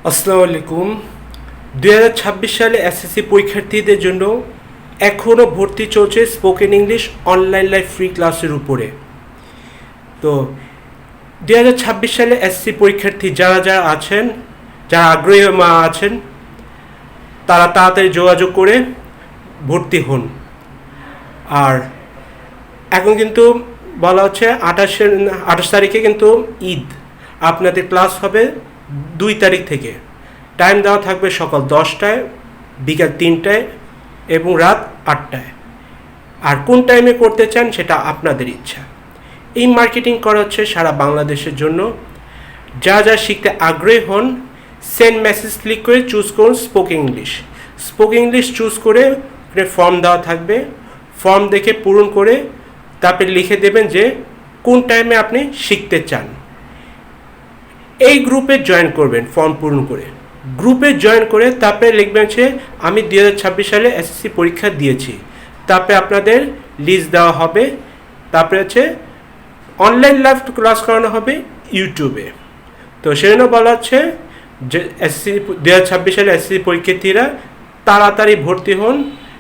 আসসালামু আলাইকুম। 2026 সালে এসএসসি পরীক্ষার্থীদের জন্য এখনও ভর্তি চলছে spoken English online live free ক্লাসের উপরে। তো 2026 সালে এসএসসি পরীক্ষার্থী যারা আছেন, যারা আগ্রহী আছেন, তারা তাড়াতাড়ি যোগাযোগ করে ভর্তি হন। আর এখন কিন্তু বলা হচ্ছে 28 তারিখে কিন্তু ঈদ, আপনাদের ক্লাস হবে 2 তারিখ থেকে। টাইম দেওয়া থাকবে সকাল 10টায়, বিকাল 3টায় এবং রাত 8টায়। আর কোন টাইমে করতে চান সেটা আপনাদের ইচ্ছা। এই মার্কেটিং করা হচ্ছে সারা বাংলাদেশের জন্য। যা শিখতে আগ্রহী হন, সেন্ড মেসেজ ক্লিক করে চুজ করুন spoken English. Spoken English choose করে ফর্ম দেওয়া থাকবে, ফর্ম দেখে পূরণ করে তারপরে লিখে দেবেন যে কোন টাইমে আপনি শিখতে চান। এই গ্রুপে জয়েন করবেন ফর্ম পূরণ করে। গ্রুপে জয়েন করে তারপরে লিখবেন যে আমি 2026 সালে এসএসসি পরীক্ষা দিয়েছি। তারপরে আপনাদের লিস্ট দেওয়া হবে। তারপরে হচ্ছে অনলাইন লাইভ ক্লাস করানো হবে ইউটিউবে। তো সেজন্য বলা হচ্ছে যে এসএসসি 2026 সালে এসএসসি পরীক্ষার্থীরা তাড়াতাড়ি ভর্তি হন।